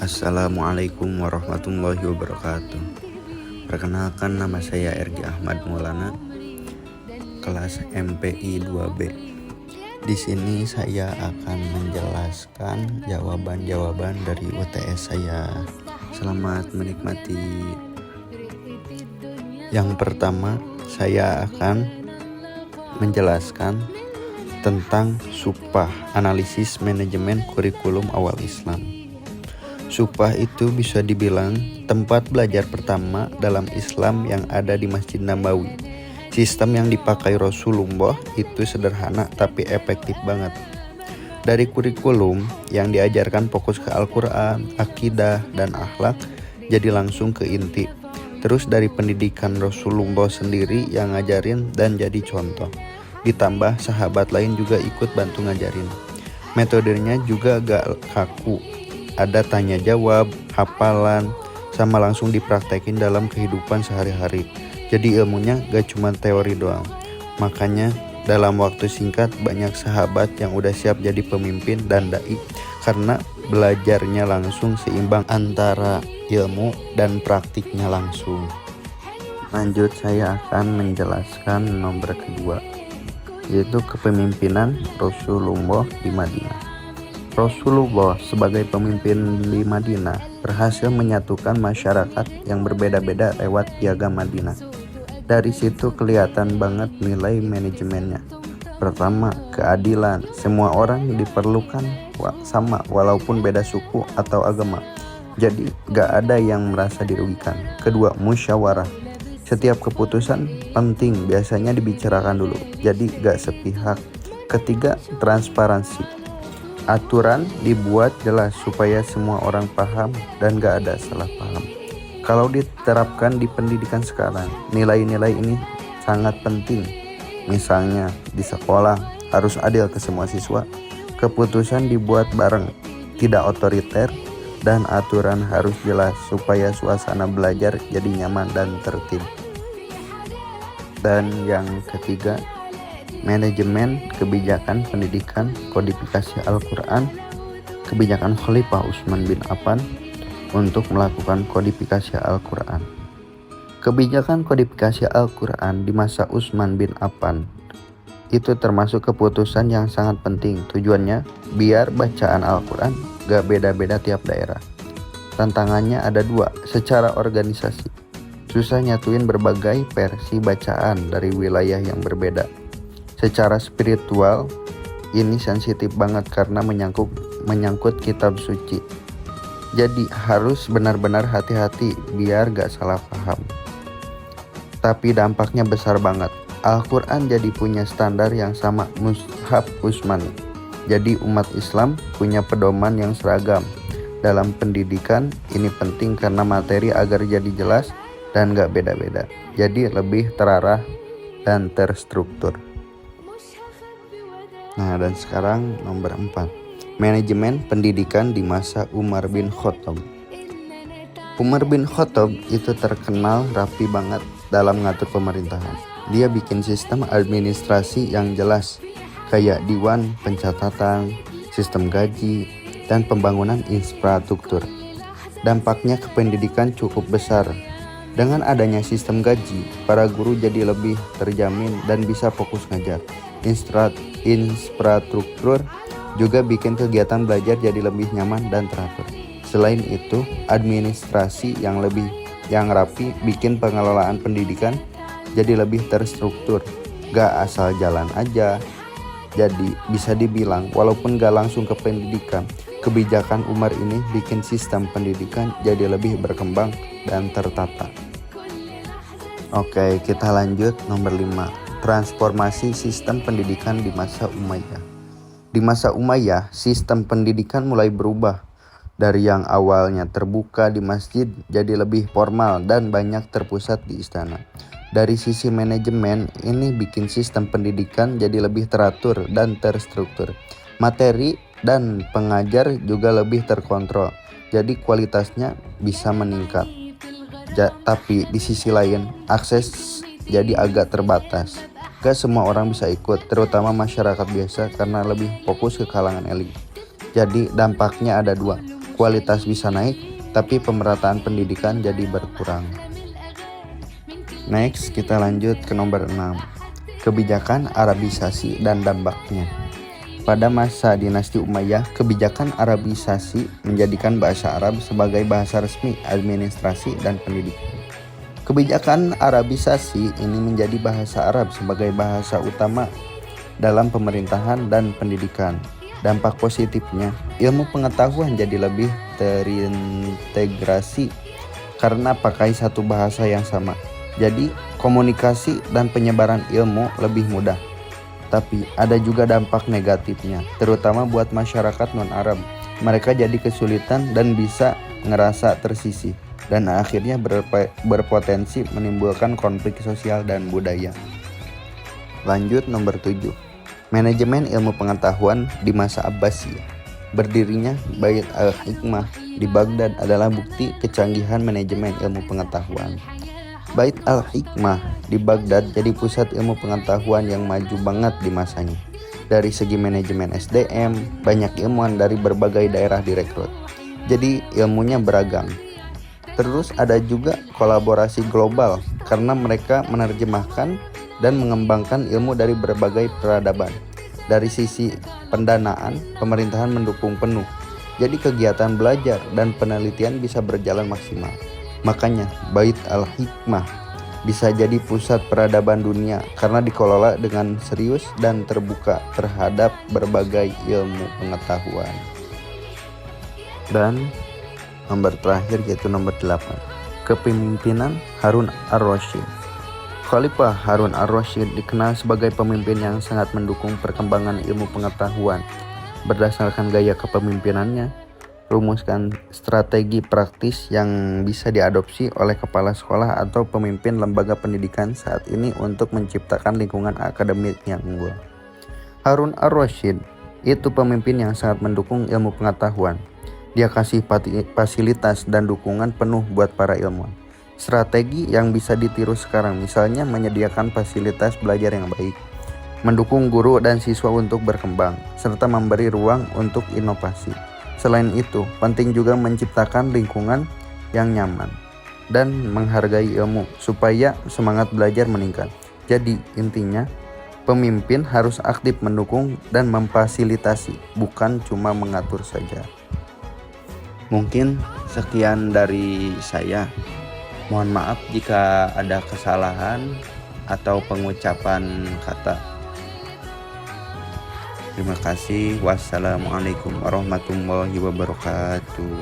Assalamualaikum warahmatullahi wabarakatuh. Perkenalkan, nama saya Ergi Ahmad Maulana, kelas MPI 2B. Di sini saya akan menjelaskan jawaban-jawaban dari UTS saya. Selamat menikmati. Yang pertama, saya akan menjelaskan tentang SUPAH, analisis manajemen kurikulum awal Islam. SUPAH itu bisa dibilang tempat belajar pertama dalam Islam yang ada di Masjid Nabawi. Sistem yang dipakai Rasulullah itu sederhana tapi efektif banget. Dari kurikulum yang diajarkan fokus ke Al-Quran, akidah, dan akhlak, jadi langsung ke inti. Terus dari pendidikan Rasulullah sendiri yang ngajarin dan jadi contoh. Ditambah sahabat lain juga ikut bantu ngajarin. Metodenya juga gak kaku. Ada tanya jawab, hafalan, sama langsung dipraktekin dalam kehidupan sehari-hari. Jadi ilmunya gak cuma teori doang. Makanya dalam waktu singkat banyak sahabat yang udah siap jadi pemimpin dan dai karena belajarnya langsung seimbang antara ilmu dan praktiknya langsung. Lanjut, saya akan menjelaskan nomor kedua, yaitu kepemimpinan Rasulullah di Madinah. Rasulullah sebagai pemimpin di Madinah berhasil menyatukan masyarakat yang berbeda-beda lewat piagam Madinah. Dari situ kelihatan banget nilai manajemennya. Pertama, keadilan. Semua orang diperlukan sama walaupun beda suku atau agama. Jadi gak ada yang merasa dirugikan. Kedua, musyawarah. Setiap keputusan penting biasanya dibicarakan dulu, jadi gak sepihak. Ketiga, transparansi. Aturan dibuat jelas supaya semua orang paham dan gak ada salah paham. Kalau diterapkan di pendidikan sekarang, nilai-nilai ini sangat penting. Misalnya di sekolah harus adil ke semua siswa, keputusan dibuat bareng, tidak otoriter, dan aturan harus jelas supaya suasana belajar jadi nyaman dan tertib. Dan yang ketiga, manajemen kebijakan pendidikan, kodifikasi Al-Quran, kebijakan Khalifah Utsman bin Affan untuk melakukan kodifikasi Al-Quran. Kebijakan kodifikasi Al-Quran di masa Utsman bin Affan itu termasuk keputusan yang sangat penting. Tujuannya biar bacaan Al-Quran gak beda-beda tiap daerah. Tantangannya ada dua, secara organisasi. Susah nyatuin berbagai versi bacaan dari wilayah yang berbeda. Secara spiritual, ini sensitif banget karena menyangkut kitab suci. Jadi harus benar-benar hati-hati biar gak salah paham. Tapi dampaknya besar banget. Al-Quran jadi punya standar yang sama, Mushaf Utsmani. Jadi umat Islam punya pedoman yang seragam. Dalam pendidikan ini penting karena materi agar jadi jelas dan gak beda-beda. Jadi lebih terarah dan terstruktur. Nah, dan sekarang nomor 4, manajemen pendidikan di masa Umar bin Khattab. Umar bin Khattab itu terkenal rapi banget dalam ngatur pemerintahan. Dia bikin sistem administrasi yang jelas, kayak diwan, pencatatan, sistem gaji, dan pembangunan infrastruktur. Dampaknya ke pendidikan cukup besar. Dengan adanya sistem gaji, para guru jadi lebih terjamin dan bisa fokus ngajar. Infrastruktur juga bikin kegiatan belajar jadi lebih nyaman dan teratur. Selain itu, administrasi yang rapi bikin pengelolaan pendidikan jadi lebih terstruktur. Gak asal jalan aja. Jadi bisa dibilang walaupun gak langsung ke pendidikan, kebijakan Umar ini bikin sistem pendidikan jadi lebih berkembang dan tertata. Oke, kita lanjut nomor 5. Transformasi sistem pendidikan di masa Umayyah. Di masa Umayyah, sistem pendidikan mulai berubah. Dari yang awalnya terbuka di masjid jadi lebih formal dan banyak terpusat di istana. Dari sisi manajemen, ini bikin sistem pendidikan jadi lebih teratur dan terstruktur. Materi dan pengajar juga lebih terkontrol. Jadi kualitasnya bisa meningkat. Tapi di sisi lain, akses jadi agak terbatas. Gak semua orang bisa ikut, terutama masyarakat biasa karena lebih fokus ke kalangan elit. Jadi dampaknya ada dua. kualitas bisa naik, tapi pemerataan pendidikan jadi berkurang. Next, kita lanjut ke nomor 6. Kebijakan Arabisasi dan dampaknya. Pada masa dinasti Umayyah, kebijakan Arabisasi menjadikan bahasa Arab sebagai bahasa resmi administrasi dan pendidikan. Kebijakan Arabisasi ini menjadi bahasa Arab sebagai bahasa utama dalam pemerintahan dan pendidikan. Dampak positifnya, ilmu pengetahuan jadi lebih terintegrasi karena pakai satu bahasa yang sama. Jadi, komunikasi dan penyebaran ilmu lebih mudah. Tapi ada juga dampak negatifnya, terutama buat masyarakat non-Arab. Mereka jadi kesulitan dan bisa ngerasa tersisih, dan akhirnya berpotensi menimbulkan konflik sosial dan budaya. Lanjut nomor 7. Manajemen ilmu pengetahuan di masa Abbasiyah. Berdirinya Bait al-Hikmah di Baghdad adalah bukti kecanggihan manajemen ilmu pengetahuan. Bait al-Hikmah di Baghdad jadi pusat ilmu pengetahuan yang maju banget di masanya. Dari segi manajemen SDM, banyak ilmuwan dari berbagai daerah direkrut. Jadi ilmunya beragam. Terus ada juga kolaborasi global karena mereka menerjemahkan dan mengembangkan ilmu dari berbagai peradaban. Dari sisi pendanaan, pemerintahan mendukung penuh. Jadi kegiatan belajar dan penelitian bisa berjalan maksimal. Makanya Bait al-Hikmah bisa jadi pusat peradaban dunia karena dikelola dengan serius dan terbuka terhadap berbagai ilmu pengetahuan. Dan nomor terakhir yaitu nomor 8. Kepemimpinan Harun ar-Rasyid. Khalifah Harun ar-Rasyid dikenal sebagai pemimpin yang sangat mendukung perkembangan ilmu pengetahuan. Berdasarkan gaya kepemimpinannya, rumuskan strategi praktis yang bisa diadopsi oleh kepala sekolah atau pemimpin lembaga pendidikan saat ini untuk menciptakan lingkungan akademik yang unggul. Harun ar-Rasyid itu pemimpin yang sangat mendukung ilmu pengetahuan. Dia kasih fasilitas dan dukungan penuh buat para ilmuwan. Strategi yang bisa ditiru sekarang misalnya menyediakan fasilitas belajar yang baik, mendukung guru dan siswa untuk berkembang, serta memberi ruang untuk inovasi. Selain itu, penting juga menciptakan lingkungan yang nyaman dan menghargai ilmu supaya semangat belajar meningkat. Jadi, intinya, pemimpin harus aktif mendukung dan memfasilitasi, bukan cuma mengatur saja. Mungkin sekian dari saya. Mohon maaf jika ada kesalahan atau pengucapan kata. Terima kasih. Wassalamualaikum warahmatullahi wabarakatuh.